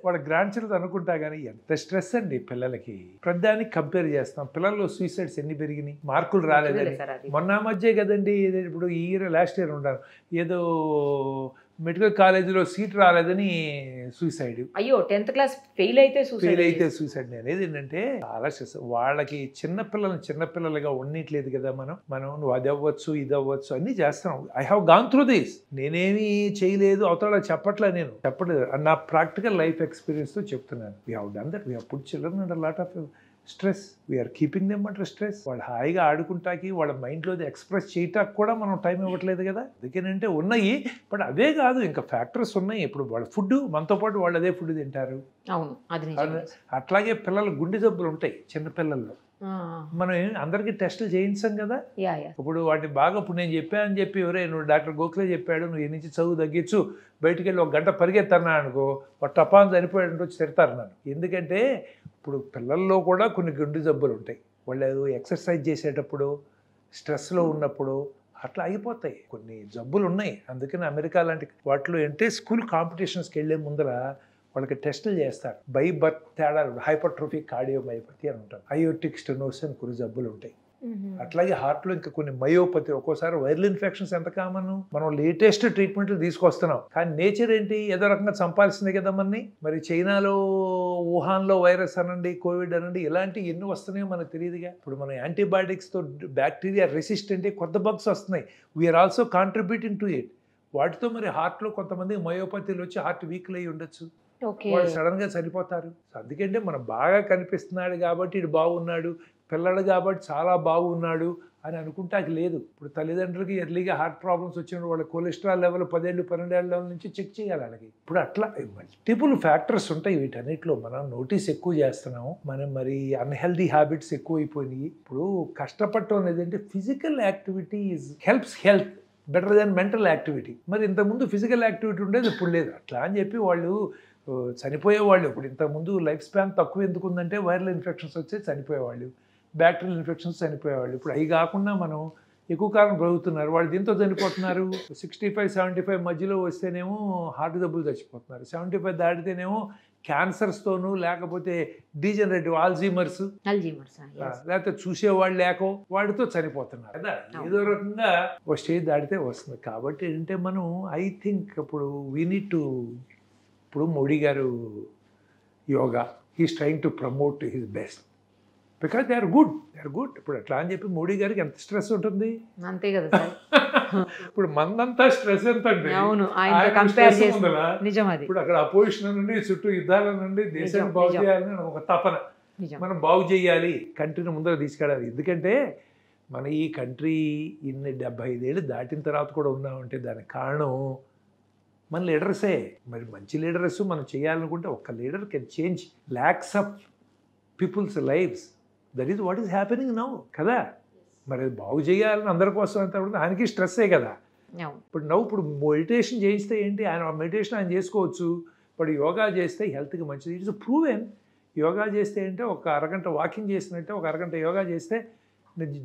వాళ్ళ గ్రాండ్ చిల్డ్రన్ అనుకుంటా. కానీ ఎంత స్ట్రెస్ అండి పిల్లలకి, ప్రతిదానికి కంపేర్ చేస్తాం. పిల్లల్లో సూసైడ్స్ ఎన్ని పెరిగినాయి, మార్కులు రాలేదని. మొన్న మధ్య కదండి, ఇప్పుడు ఈ ఇయర్ లాస్ట్ ఇయర్ ఉండాలి, ఏదో మెడికల్ కాలేజీలో సీట్ రాలేదని సూసైడ్. అయ్యో 10th క్లాస్ ఫెయిల్ అయితే సూసైడ్. నేను అనేది ఏంటంటే చాలా స్ట్రెస్. వాళ్ళకి చిన్నపిల్లలుగా ఉండట్లేదు కదా మనం నువ్వు అది అవ్వచ్చు ఇది అవ్వచ్చు అన్నీ చేస్తున్నాం. I have gone through this. నేనేమి చేయలేదు, అవతల చెప్పట్లేదు, నా ప్రాక్టికల్ లైఫ్ ఎక్స్పీరియన్స్తో చెప్తున్నాను. We have done that. We have put children under lot of stress. We are keeping them under stress. వాళ్ళు హాయిగా ఆడుకుంటాకి, వాళ్ళ మైండ్లో ఎక్స్ప్రెస్ చేయటానికి కూడా మనం టైం ఇవ్వట్లేదు కదా. అందుకేనంటే ఉన్నాయి, బట్ అవే కాదు ఇంకా ఫ్యాక్టర్స్ ఉన్నాయి. ఇప్పుడు వాళ్ళ ఫుడ్ మనతో పాటు వాళ్ళు అదే ఫుడ్ తింటారు. అట్లాగే పిల్లలు గుండె జబ్బులు ఉంటాయి చిన్నపిల్లల్లో. మనం అందరికీ టెస్టులు చేయించాం కదా. ఇప్పుడు వాటిని బాగా ఇప్పుడు నేను చెప్పానని చెప్పి ఎవరే నువ్వు డాక్టర్ గోఖలే చెప్పాడు నువ్వు ఈ నుంచి చదువు తగ్గించు, బయటికి వెళ్ళి 1 గంట పరిగెత్తన్నా అనుకో, ఒక టపాన్ చనిపోయాడు వచ్చి తిడతారు నన్ను. ఎందుకంటే ఇప్పుడు పిల్లల్లో కూడా కొన్ని గుండె జబ్బులు ఉంటాయి. వాళ్ళు ఎక్సర్సైజ్ చేసేటప్పుడు, స్ట్రెస్లో ఉన్నప్పుడు అట్లా అయిపోతాయి. కొన్ని జబ్బులు ఉన్నాయి. అందుకని అమెరికా లాంటి వాటిలో అంటే స్కూల్ కాంపిటీషన్స్కి వెళ్ళే ముందర వాళ్ళకి టెస్టులు చేస్తారు. బై బర్త్ తేడాలు, హైపర్ట్రోఫిక్ కార్డియోమయోపతి అని ఉంటారు, అయోటిక్ స్టెనోసిస్ అని కొన్ని జబ్బులు ఉంటాయి. అట్లాగే హార్ట్లో ఇంకా కొన్ని మయోపతి, ఒక్కోసారి వైరల్ ఇన్ఫెక్షన్స్ ఎంత కామన్. మనం లేటెస్ట్ ట్రీట్మెంట్లు తీసుకొస్తున్నాం, కానీ నేచర్ ఏంటి, ఏదో రకంగా చంపాల్సిందే కదా మనని. మరి చైనాలో వుహాన్లో వైరస్ అనండి, కోవిడ్ అనండి, ఇలాంటివి ఎన్ని వస్తున్నాయో మనకు తెలియదుగా. ఇప్పుడు మనం యాంటీబయాటిక్స్తో బ్యాక్టీరియా రెసిస్టెంట్ కొత్త బగ్స్ వస్తున్నాయి. We are also contributing to it. వాటితో మరి హార్ట్లో కొంతమంది మయోపతిలు వచ్చి హార్ట్ వీక్లు అయ్యి ఉండొచ్చు, వాళ్ళు సడన్ గా చనిపోతారు. అందుకంటే మనం బాగా కనిపిస్తున్నాడు కాబట్టి ఇటు బాగున్నాడు, పిల్లడు కాబట్టి చాలా బాగున్నాడు అని అనుకుంటే అది లేదు. ఇప్పుడు తల్లిదండ్రులకి ఎర్లీగా హార్ట్ ప్రాబ్లమ్స్ వచ్చినప్పుడు వాళ్ళ కొలెస్ట్రాల్ లెవెల్ 10 ఏళ్ళు 12 ఏళ్ళ లెవెల్ నుంచి చెక్ చేయాలి అలాగే. ఇప్పుడు అట్లా మల్టిపుల్ ఫ్యాక్టర్స్ ఉంటాయి. వీటన్నిటిలో మనం నోటీస్ ఎక్కువ చేస్తున్నాము, మనం మరి అన్హెల్దీ హ్యాబిట్స్ ఎక్కువ అయిపోయినాయి. ఇప్పుడు కష్టపడటం అనేది అంటే physical activity helps health better than mental activity. మరి ఇంతకుముందు ఫిజికల్ యాక్టివిటీ ఉండేది, ఇప్పుడు లేదు. అట్లా అని చెప్పి వాళ్ళు చనిపోయేవాళ్ళు. ఇప్పుడు ఇంతకుముందు లైఫ్ స్పాన్ తక్కువ ఎందుకు ఉందంటే వైరల్ ఇన్ఫెక్షన్స్ వచ్చి చనిపోయేవాళ్ళు, బ్యాక్టీరియల్ ఇన్ఫెక్షన్స్ చనిపోయేవాళ్ళు. ఇప్పుడు అవి కాకుండా మనం ఎక్కువ కాలం బ్రతుకుతున్నారు. వాళ్ళు దీంతో చనిపోతున్నారు. 65-75 మధ్యలో వస్తేనేమో హార్ట్ జబ్బులు చచ్చిపోతున్నారు, 75 దాటితేనేమో క్యాన్సర్స్తోనూ, లేకపోతే డీజనరేటివ్ ఆల్జీమర్స్ లేకపోతే చూసేవాళ్ళు లేకో వాటితో చనిపోతున్నారు కదా. ఏదో రకంగా ఒక స్టేజ్ దాటితే వస్తుంది. కాబట్టి ఏంటంటే మనం ఐ థింక్ ఇప్పుడు వీ నీడ్ టు, ఇప్పుడు Modi garu yoga, he's trying to promote his best because they are good. ఇప్పుడు అట్లా అని చెప్పి మోడీ గారికి ఎంత స్ట్రెస్ ఉంటుంది, అంతే కదా. ఇప్పుడు మందంతా స్ట్రెస్ ఎంత అండి. ఇప్పుడు అక్కడ అపోజిషన్ నుండి చుట్టూ యుద్ధాల నుండి దేశాన్ని బాగు చేయాలని ఒక తపన, మనం బాగు చేయాలి, కంట్రీని ముందర తీసుకెళ్ళాలి. ఎందుకంటే మన ఈ కంట్రీ ఇన్ని 75 ఏళ్ళు దాటిన తర్వాత కూడా ఉన్నామంటే దానికి కారణం మన లీడర్సే. మరి మంచి లీడర్స్ మనం చేయాలనుకుంటే ఒక్క leader can change lakhs of peoples lifes. That is what is happening now కదా. మరి బాగు చేయాలని అందరి కోసం అంత ఆయనకి స్ట్రెస్సే కదా. ఇప్పుడు మెడిటేషన్ చేయిస్తే ఏంటి, ఆయన మెడిటేషన్ ఆయన చేసుకోవచ్చు, ఇప్పుడు యోగా చేస్తే హెల్త్కి మంచిది. It's proven. యోగా చేస్తే అంటే ఒక అరగంట వాకింగ్ చేసినట్టే ఒక అరగంట యోగా చేస్తే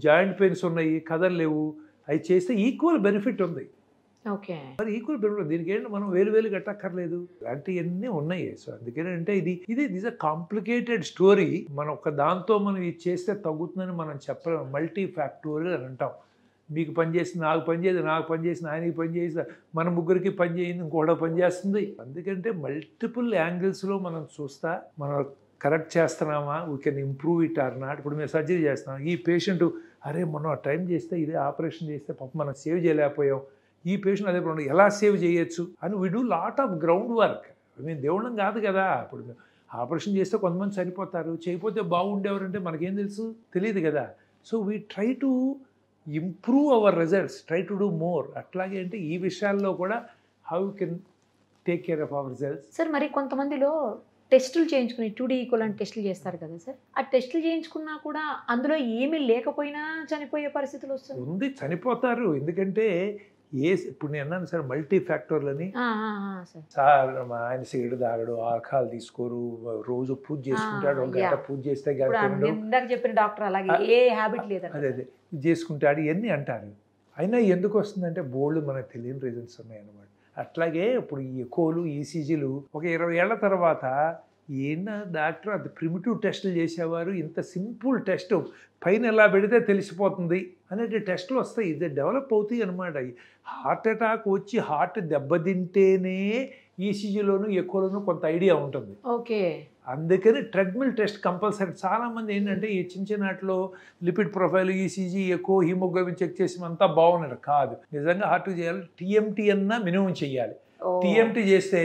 జాయింట్ పెయిన్స్ ఉన్నాయి, కదలలేవు, అవి చేస్తే ఈక్వల్ బెనిఫిట్ ఉంది. మరి ఈక్వల్ బెనిఫిట్. దీనికి ఏంటి మనం వేలు కట్టక్కర్లేదు, ఇలాంటివన్నీ ఉన్నాయి. సో అందుకని అంటే ఇది అ కాంప్లికేటెడ్ స్టోరీ. మనం ఒక దాంతో మనం ఇది చేస్తే తగ్గుతుందని మనం చెప్పలేము. మల్టీ ఫ్యాక్టోరియల్ అని అంటాం. మీకు పని చేసి నాకు పని చేయదు, నాకు పని చేసిన ఆయనకి పని చేసి మన ముగ్గురికి పని చేయింది, ఇంకోటి పని చేస్తుంది. అందుకంటే మల్టిపుల్ యాంగిల్స్లో మనం చూస్తా మనం కరెక్ట్ చేస్తున్నామా, we can improve it or not. ఇప్పుడు మేము సర్జరీ చేస్తున్నాం, ఈ పేషెంట్ అరే మనం ఆ టైం చేస్తే ఇదే ఆపరేషన్ చేస్తే పాప మనం సేవ్ చేయలేకపోయాం, ఈ పేషెంట్ అదే ప్రాబ్లం ఎలా సేవ్ చేయొచ్చు అని we do lot of ground work. మేము దేవుళ్ళం కాదు కదా. ఇప్పుడు ఆపరేషన్ చేస్తే కొంతమంది చనిపోతారు, చేయకపోతే బాగుండేవారంటే మనకేం తెలుసు, తెలియదు కదా. So we try to improve our results, try to do more. అట్లాగే అంటే ఈ విషయాల్లో కూడా how you can take care of our results. Sir మరి కొంతమందిలో టెస్టులు చేయించుకుని 2D ఈక్వలెంట్ టెస్టులు చేస్తారు కదా సార్, ఆ టెస్టులు చేయించుకున్నా కూడా అందులో ఏమీ లేకపోయినా చనిపోయే పరిస్థితులు వస్తుంది. చనిపోతారు. ఎందుకంటే ఇప్పుడు నేను అన్నాను సార్ మల్టీ ఫ్యాక్టర్లని. సార్ ఆయన సిగరెట్ తాగడు, ఆల్కహాల్ తీసుకోరు, రోజు పూజ చేసుకుంటాడు, ఒక గంట పూజ చేస్తే చెప్పిన డాక్టర్ అలాగే ఏ హ్యాబిట్ లేదు, అదే చేసుకుంటాడు, ఇవన్నీ అంటారు. అయినా ఎందుకు వస్తుందంటే బోల్డ్ మనకు తెలియని రీజన్స్ ఉన్నాయన్నమాట. అట్లాగే ఇప్పుడు ఈ ఎకోలు, ఈసీజీలు ఒక 20 ఏళ్ల తర్వాత ఏనా డాక్టర్ అది ప్రిమిటివ్ టెస్టులు చేసేవారు, ఇంత సింపుల్ టెస్ట్ పైన ఎలా పెడితే తెలిసిపోతుంది అనేది టెస్టులు వస్తాయి. ఇది డెవలప్ అవుతాయి అనమాట. హార్ట్ అటాక్ వచ్చి హార్ట్ దెబ్బతింటేనే ఈసీజీలోను ఎక్కువలోనూ కొంత ఐడియా ఉంటుంది. ఓకే, అందుకని ట్రెడ్మిల్ టెస్ట్ కంపల్సరీ. చాలామంది ఏంటంటే ఈ చిన్న నాటిలో లిపిడ్ ప్రొఫైల్, ఈసీజీ, ఎక్కువ హిమోగ్లోబిన్ చెక్ చేసి అంతా బాగున్నాడు కాదు. నిజంగా హార్ట్ చేయాలి, టీఎంటీ అన్నా మినిమం చెయ్యాలి. టీఎంటీ చేస్తే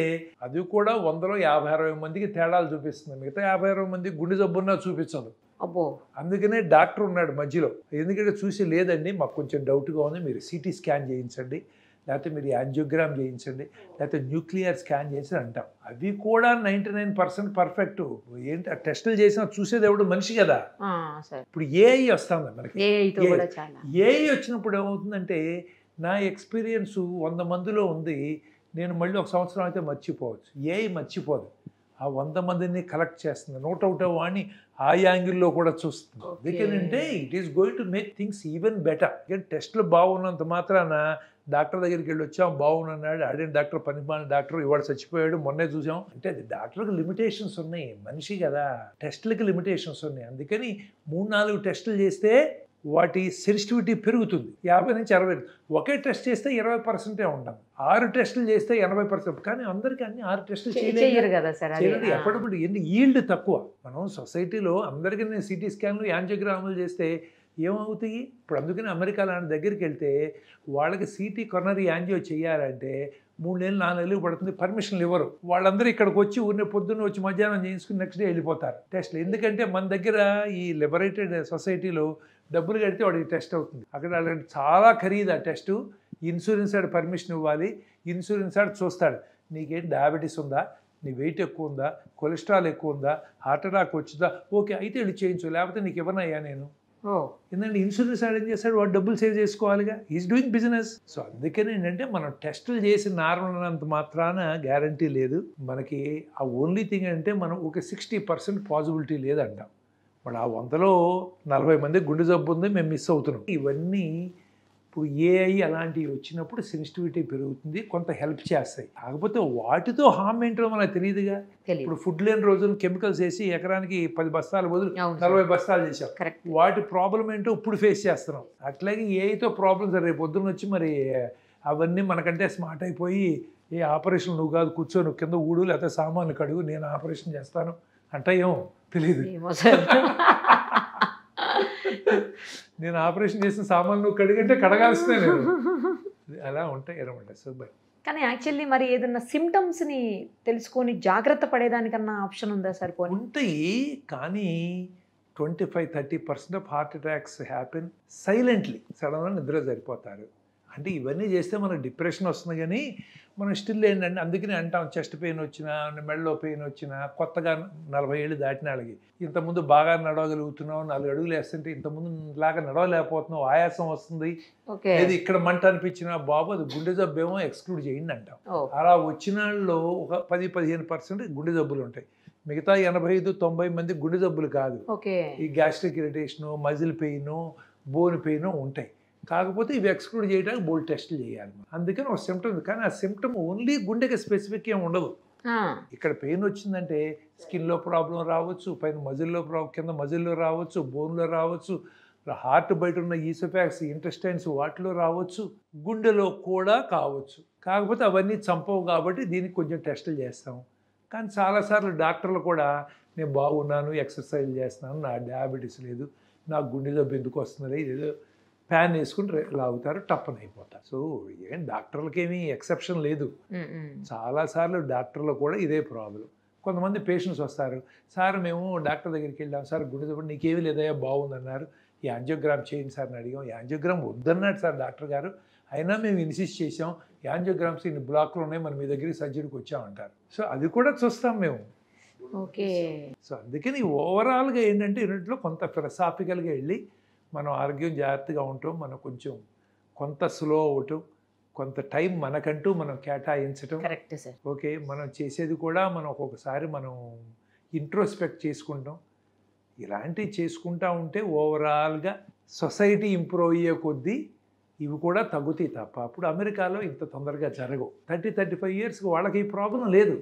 అది కూడా 100లో 50-60 మందికి తేడాలు చూపిస్తుంది, మిగతా 50-60 మందికి గుండె జబ్బున్నా చూపించదు. అందుకనే డాక్టర్ ఉన్నాడు మధ్యలో. ఎందుకంటే చూసి లేదండి మాకు కొంచెం డౌట్గా ఉంది, మీరు సిటీ స్కాన్ చేయించండి, లేకపోతే మీరు యాంజియోగ్రామ్ చేయించండి, లేకపోతే న్యూక్లియర్ స్కాన్ చేసి అంటాం. అవి కూడా 99% పర్ఫెక్ట్. ఏంటి ఆ టెస్టులు చేసినా చూసేది ఎవడు మనిషి కదా. ఇప్పుడు ఏఐ వస్తుంది మనకి. ఏఐ వచ్చినప్పుడు ఏమవుతుందంటే నా ఎక్స్పీరియన్స్ 100 మందిలో ఉంది, నేను మళ్ళీ ఒక సంవత్సరం అయితే మర్చిపోవచ్చు. ఏఐ మర్చిపోదు, ఆ 100 మందిని కలెక్ట్ చేస్తుంది, నోట్ అవుట్ వాడిని ఆ యాంగిల్లో కూడా చూస్తుంది. ఎందుకంటే it is going to make things even better. టెస్టులు బాగున్నంత మాత్రాన డాక్టర్ దగ్గరికి వెళ్ళి వచ్చాం బాగున్నాడు, ఆడిన డాక్టర్ పనిమాలిన డాక్టర్ ఇవాడు చచ్చిపోయాడు మొన్నే చూసాం అంటే అది డాక్టర్కి లిమిటేషన్స్ ఉన్నాయి, మనిషి కదా, టెస్టులకి లిమిటేషన్స్ ఉన్నాయి. అందుకని 3-4 టెస్టులు చేస్తే వాటి సెన్సిటివిటీ పెరుగుతుంది 50 నుంచి 60. ఒకే టెస్ట్ చేస్తే 20% ఉంటాం, 6 టెస్టులు చేస్తే 80%. కానీ అందరికీ అన్ని 6 టెస్టులు చేయలేరు కదా సార్. ఎప్పటికప్పుడు ఈల్డ్ తక్కువ. మనం సొసైటీలో అందరికీ నేను సిటీ స్కాన్లు యాంజియోగ్రాములు చేస్తే ఏమవుతాయి? ఇప్పుడు అందుకని అమెరికా లాంటి దగ్గరికి వెళ్తే వాళ్ళకి సిటీ కొనరీ యాంజియో చేయాలంటే 3 నెలలు 4 నెలలు పడుతుంది, పర్మిషన్లు ఇవ్వరు. వాళ్ళందరూ ఇక్కడికి వచ్చి ఊరిని పొద్దున్న వచ్చి మధ్యాహ్నం చేయించుకుని నెక్స్ట్ డే వెళ్ళిపోతారు టెస్ట్లు. ఎందుకంటే మన దగ్గర ఈ లిబరేటెడ్ సొసైటీలో డబ్బులు కడితే వాడికి టెస్ట్ అవుతుంది. అక్కడ అలాంటి చాలా ఖరీదు ఆ టెస్టు. ఇన్సూరెన్స్ ఆడు పర్మిషన్ ఇవ్వాలి, ఇన్సూరెన్స్ ఆడు చూస్తాడు నీకేం డయాబెటీస్ ఉందా, నీ వెయిట్ ఎక్కువ ఉందా, కొలెస్ట్రాల్ ఎక్కువ ఉందా, హార్ట్ అటాక్ వచ్చిందా, ఓకే అయితే వెళ్ళి చేయించు, లేకపోతే నీకు ఇవ్వనయ్యా నేను. ఎందుకంటే ఇన్సూరెన్స్ ఆడు ఏం చేస్తాడు, వాడు డబ్బులు సేవ్ చేసుకోవాలిగా, ఈజ్ డూయింగ్ బిజినెస్. సో అందుకని ఏంటంటే మనం టెస్టులు చేసి నార్మల్ అన్నంత మాత్రాన గ్యారంటీ లేదు మనకి. ఆ ఓన్లీ థింగ్ అంటే మనం ఒక 60% పాసిబిలిటీ లేదంటాం. మరి ఆ 100లో 40 మంది గుండె జబ్బు ఉంది, మేము మిస్ అవుతున్నాం. ఇవన్నీ ఇప్పుడు ఏఐ అలాంటివి వచ్చినప్పుడు సెన్సిటివిటీ పెరుగుతుంది, కొంత హెల్ప్ చేస్తాయి. కాకపోతే వాటితో హామ్ ఏంటో మనకు తెలియదుగా. ఇప్పుడు ఫుడ్ లేని రోజులు కెమికల్స్ వేసి ఎకరానికి 10 బస్తాలు బదులు 40 బస్తాలు చేసాం. వాటి ప్రాబ్లం ఏంటో ఇప్పుడు ఫేస్ చేస్తున్నాం. అట్లాగే ఏఐతో ప్రాబ్లమ్స్ రేపు పొద్దున్న వచ్చి మరి అవన్నీ మనకంటే స్మార్ట్ అయిపోయి ఏ ఆపరేషన్ నువ్వు కాదు కూర్చో, నువ్వు కింద ఊడు లేకపోతే సామాన్లు కడుగు నేను ఆపరేషన్ చేస్తాను అంటే ఏమో తెలియదు. నేను ఆపరేషన్ చేసిన సామాన్లు నువ్వు కడిగంటే కడగాల్సిందే నేను. అలా ఉంటాయి అనమాట. సో బై కానీ యాక్చువల్లీ మరి ఏదన్నా సిమ్టమ్స్ని తెలుసుకొని జాగ్రత్త పడేదానికన్నా ఆప్షన్ ఉందా సార్? ఉంటాయి, కానీ 25-30% of heart attacks happen silently. సడన్గా నిద్ర సరిపోతారు. అంటే ఇవన్నీ చేస్తే మనకు డిప్రెషన్ వస్తుంది, కానీ మనం స్టిల్ ఏంటంటే అందుకనే అంటాం చెస్ట్ పెయిన్ వచ్చినా మెడలో పెయిన్ వచ్చినా కొత్తగా 40 ఏళ్ళు దాటిన వాళ్ళకి ఇంతకుముందు బాగా నడవగలుగుతున్నావు, 4 అడుగులు వేస్తుంటే ఇంతకుముందు లాగా నడవలేకపోతున్నావు, ఆయాసం వస్తుంది, ఏది ఇక్కడ మంట అనిపించినా బాబు అది గుండె జబ్బేమో ఎక్స్క్లూడ్ చేయండి అంటాం. అలా వచ్చిన వాళ్ళలో ఒక 10-15% గుండె జబ్బులు ఉంటాయి. మిగతా 85-90 మంది గుండె జబ్బులు కాదు, ఈ gastric irritation, muscle pain, bone pain ఉంటాయి. కాకపోతే ఇవి ఎక్స్క్లూడ్ చేయడానికి బోల్డ్ టెస్టులు చేయాలి. అందుకని ఒక సిమ్టమ్, కానీ ఆ సిమ్టమ్ ఓన్లీ గుండెకి స్పెసిఫిక్ ఏమి ఉండదు. ఇక్కడ పెయిన్ వచ్చిందంటే స్కిన్లో ప్రాబ్లం రావచ్చు, పైన మజిల్లో కింద మజిల్లో రావచ్చు, బోన్లో రావచ్చు, హార్ట్ బయట ఉన్న ఈసోఫాక్స్ ఇంటెస్టైన్స్ వాటిలో రావచ్చు, గుండెలో కూడా కావచ్చు. కాకపోతే అవన్నీ చంపవు కాబట్టి దీనికి కొంచెం టెస్టులు చేస్తాం. కానీ చాలాసార్లు డాక్టర్లు కూడా నేను బాగున్నాను, ఎక్సర్సైజ్ చేస్తున్నాను, నా డయాబెటీస్ లేదు, నాకు గుండె జబ్బు ఎందుకు వస్తుంది, ఏదో ఫ్యాన్ వేసుకుని లాగుతారు, టప్పని అయిపోతారు. సో ఏం డాక్టర్లకి ఏమీ ఎక్సెప్షన్ లేదు. చాలాసార్లు డాక్టర్లు కూడా ఇదే ప్రాబ్లం. కొంతమంది పేషెంట్స్ వస్తారు, సార్ మేము డాక్టర్ దగ్గరికి వెళ్ళాం సార్, గుండె జబ్బు నీకేమీ లేదయ్యా బాగుందన్నారు, ఈ యాంజియోగ్రామ్ చేయండి సార్ అని అడిగాం. యాంజియోగ్రామ్ వద్దన్నాడు సార్ డాక్టర్ గారు, అయినా మేము ఇన్సిస్ట్ చేసాం, యాంజియోగ్రామ్స్ ఇన్ని బ్లాక్లు ఉన్నాయి, మనం మీ దగ్గరికి సర్జరీకి వచ్చామంటారు. సో అది కూడా చూస్తాం మేము. సో అందుకని ఓవరాల్గా ఏంటంటే యూనిట్లో కొంత ఫిలసాఫికల్గా వెళ్ళి మనం ఆరోగ్యం జాగ్రత్తగా ఉంటాం, మనం కొంచెం కొంత స్లో అవటం, కొంత టైం మనకంటూ మనం కేటాయించటం. Correct sir. ఓకే, మనం చేసేది కూడా మనం ఒక్కొక్కసారి మనం ఇంట్రోస్పెక్ట్ చేసుకుంటాం. ఇలాంటివి చేసుకుంటూ ఉంటే ఓవరాల్గా సొసైటీ ఇంప్రూవ్ అయ్యే కొద్దీ ఇవి కూడా తగ్గుతాయి తప్ప అప్పుడు అమెరికాలో ఇంత తొందరగా జరగవు. 30-35 ఇయర్స్కి వాళ్ళకి ఈ ప్రాబ్లం లేదు.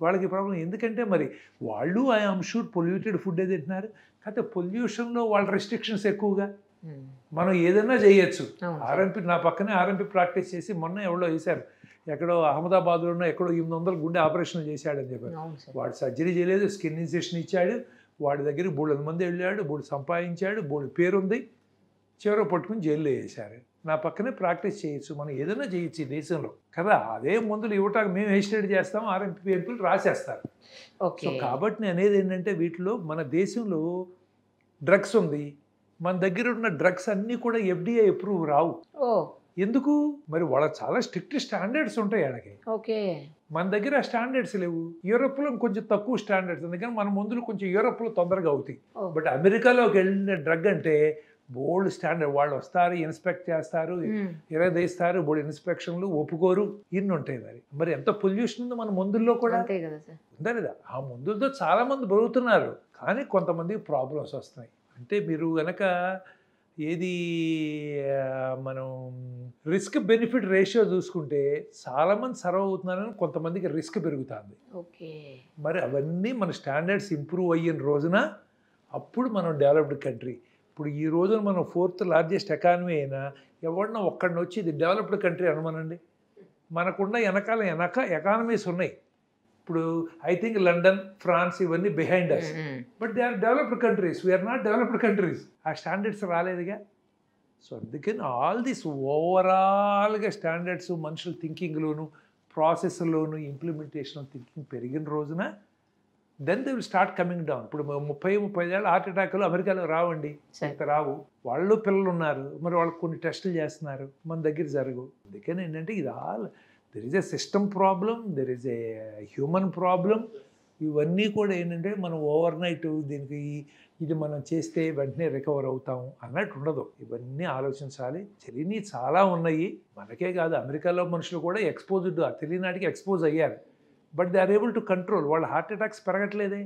వాళ్ళకి ప్రాబ్లం ఎందుకంటే మరి వాళ్ళు ఐఎమ్ షూర్ పొల్యూటెడ్ ఫుడ్ ఏ తింటున్నారు, కాకపోతే పొల్యూషన్లో వాళ్ళ రెస్ట్రిక్షన్స్ ఎక్కువగా. మనం ఏదైనా చేయొచ్చు. ఆర్ఎంపీ నా పక్కనే ఆర్ఎంపీ ప్రాక్టీస్ చేసి మొన్న ఎవడో వేశారు, ఎక్కడో అహ్మదాబాద్లోనో ఎక్కడో 800 గుండె ఆపరేషన్ చేశాడని చెప్పారు. వాడు సర్జరీ చేయలేదు, స్కిన్ ఇన్జెక్షన్ ఇచ్చాడు, వాడి దగ్గరికి 300 మంది వెళ్ళాడు, 3 సంపాదించాడు, 3 పేరుంది, చివర పట్టుకుని జైల్లో వేశారు. నా పక్కనే ప్రాక్టీస్ చేయొచ్చు, మనం ఏదైనా చేయొచ్చు ఈ దేశంలో కదా. అదే మందులు ఇవ్వటానికి మేము ఎస్టేట్ చేస్తాం, ఆర్ఎంపీ ఎంపీలు రాసేస్తారు. సో కాబట్టి నేను అనేది ఏంటంటే వీటిలో మన దేశంలో డ్రగ్స్ ఉంది, మన దగ్గర ఉన్న డ్రగ్స్ అన్నీ కూడా FDA అప్రూవ్ రావు. ఎందుకు మరి? వాళ్ళ చాలా స్ట్రిక్ట్ స్టాండర్డ్స్ ఉంటాయి వాళ్ళకి. మన దగ్గర స్టాండర్డ్స్ లేవు. యూరోప్లో కొంచెం తక్కువ స్టాండర్డ్స్, అందుకని మన మందులు కొంచెం యూరోప్లో తొందరగా అవుతాయి. బట్ అమెరికాలోకి వెళ్ళిన డ్రగ్ అంటే బోల్డ్ స్టాండర్డ్, వాళ్ళు వస్తారు, ఇన్స్పెక్ట్ చేస్తారు, తీస్తారు, బోల్డ్ ఇన్స్పెక్షన్లు, ఒప్పుకోరు, ఇన్ని ఉంటాయి. మరి ఎంత పొల్యూషన్ ఉందో మన మందుల్లో కూడా ఉందా లేదా? ఆ మందులతో చాలా మంది బతుకుతున్నారు, కానీ కొంతమందికి ప్రాబ్లమ్స్ వస్తున్నాయి. అంటే మీరు కనుక ఏది మనం రిస్క్ బెనిఫిట్ రేషియో చూసుకుంటే చాలామంది సర్వ్ అవుతున్నారని కొంతమందికి రిస్క్ పెరుగుతుంది. ఓకే. మరి అవన్నీ మన స్టాండర్డ్స్ ఇంప్రూవ్ అయిన రోజున అప్పుడు మనం డెవలప్డ్ కంట్రీ. ఇప్పుడు ఈ రోజున మనం 4th లార్జెస్ట్ ఎకానమీ అయినా ఎవడన్నా ఒక్కడిని వచ్చి ఇది డెవలప్డ్ కంట్రీ అనమనండి. మనకున్న వెనకాల ఎకానమీస్ ఉన్నాయి. ఇప్పుడు ఐ థింక్ లండన్, ఫ్రాన్స్ ఇవన్నీ behind us, but they are developed countries. We are not developed countries. ఆ స్టాండర్డ్స్ రాలేదుగా. సో అందుకని ఆల్ దిస్ ఓవరాల్గా స్టాండర్డ్స్ మనుషుల థింకింగ్లోను, ప్రాసెస్లోను, ఇంప్లిమెంటేషన్ థింకింగ్ పెరిగిన రోజున then they will start coming down. ఇప్పుడు 30-35 ఏళ్ళ హార్ట్ అటాక్లు అమెరికాలో రావండి, రావు. వాళ్ళు పిల్లలు ఉన్నారు, మరి వాళ్ళకి కొన్ని టెస్టులు చేస్తున్నారు, మన దగ్గర జరగవు. అందుకని ఏంటంటే ఇది all there is a system problem, there is a human problem. ఇవన్నీ కూడా ఏంటంటే మనం ఓవర్ నైట్ దీనికి ఇది మనం చేస్తే వెంటనే రికవర్ అవుతాం అన్నట్టు ఉండదు. ఇవన్నీ ఆలోచించాలి. తెలియని చాలా ఉన్నాయి. మనకే కాదు, అమెరికాలో మనుషులు కూడా ఎక్స్పోజ్డ్, తెలియనాటికి ఎక్స్పోజ్ అయ్యారు. But they are able to control. వాళ్ళ హార్ట్ అటాక్స్ పెరగట్లేదే,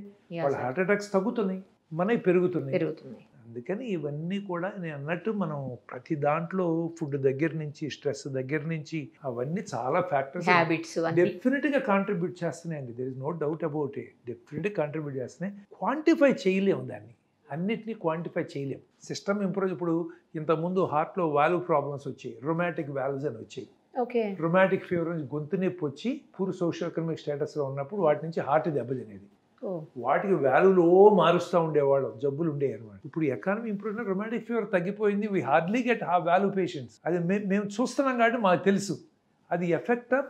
వాళ్ళ హార్ట్ అటాక్స్ తగ్గుతున్నాయి, మనవి పెరుగుతున్నాయి. అందుకని ఇవన్నీ కూడా నేను అన్నట్టు మనం ప్రతి దాంట్లో ఫుడ్ దగ్గర నుంచి, స్ట్రెస్ దగ్గర నుంచి, అవన్నీ చాలా ఫ్యాక్టర్స్ డెఫినెట్గా కాంట్రిబ్యూట్ చేస్తున్నాయండి. There is no doubt about it. డెఫినెట్గా కాంట్రిబ్యూట్ చేస్తున్నాయి. క్వాంటిఫై చేయలేము దాన్ని, అన్నిటినీ క్వాంటిఫై చేయలేము. System improve. ఇప్పుడు ఇంతకుముందు హార్ట్లో వాల్వ్ ప్రాబ్లమ్స్ వచ్చాయి, రొమాటిక్ వాల్వ్స్ అని వచ్చాయి. రొమాటిక్ ఫీవర్ నుంచి గొంతు నొప్పి వచ్చి పూర్ సోషల్ ఎకనామిక్ స్టేటస్లో ఉన్నప్పుడు వాటి నుంచి హార్ట్ దెబ్బతినేది. వాటికి వాల్యూలో మారుస్తూ ఉండేవాళ్ళం, జబ్బులు ఉండేవి అనమాట. ఇప్పుడు ఎకానమీ ఇంప్రూవ్ అయినా రొమాటిక్ ఫీవర్ తగ్గిపోయింది. వీ హార్డ్లీ గెట్ ఆ వాల్యూ పేషెంట్స్. అది మేము చూస్తున్నాం కాబట్టి మాకు తెలుసు. అది effect of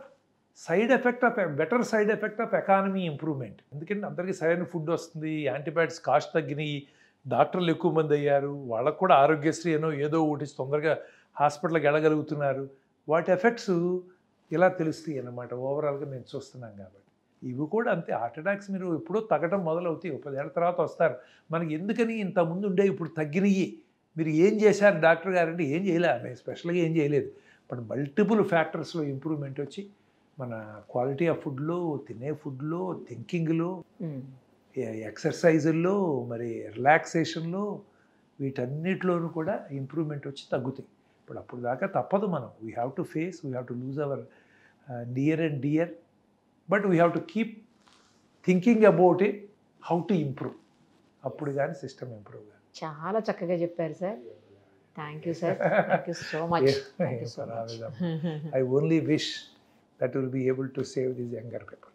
side effect of better side effect of economy improvement. ఎందుకంటే అందరికీ సరైన ఫుడ్ వస్తుంది, యాంటీబయాటిక్స్ కాస్ట్ తగ్గినాయి, డాక్టర్లు ఎక్కువ మంది అయ్యారు, వాళ్ళకు కూడా ఆరోగ్యశ్రీ ఏదో ఒకటి తొందరగా హాస్పిటల్కి వెళ్ళగలుగుతున్నారు. వాటి ఎఫెక్ట్స్ ఇలా తెలుస్తాయి అన్నమాట. ఓవరాల్గా మేము చూస్తున్నాం కాబట్టి ఇవి కూడా అంతే. హార్ట్ అటాక్స్ మీరు ఎప్పుడో తగ్గడం మొదలవుతాయి, 10 ఏళ్ళ తర్వాత వస్తారు. మనకి ఎందుకని ఇంతకుముందు ఉండే ఇప్పుడు తగ్గినవి, మీరు ఏం చేశారు డాక్టర్ గారంటే ఏం చేయలే, మేము స్పెషల్గా ఏం చేయలేదు. బట్ మల్టిపుల్ ఫ్యాక్టర్స్లో ఇంప్రూవ్మెంట్ వచ్చి మన క్వాలిటీ ఆఫ్ ఫుడ్లో, తినే ఫుడ్లో, థింకింగ్లో, ఎక్సర్సైజుల్లో, మరి రిలాక్సేషన్లో, వీటన్నిటిలోనూ కూడా ఇంప్రూవ్మెంట్ వచ్చి తగ్గుతాయి. ఇప్పుడు అప్పుడు దాకా తప్పదు. మనం we have to face, we have to lose our near and dear, but we have to keep thinking about it, how to improve. అప్పుడు కానీ సిస్టమ్ ఇంప్రూవ్ కాదు. చాలా చక్కగా చెప్పారు sir. Thank you sir. Thank you so much. I only wish that we'll be able to save these younger people.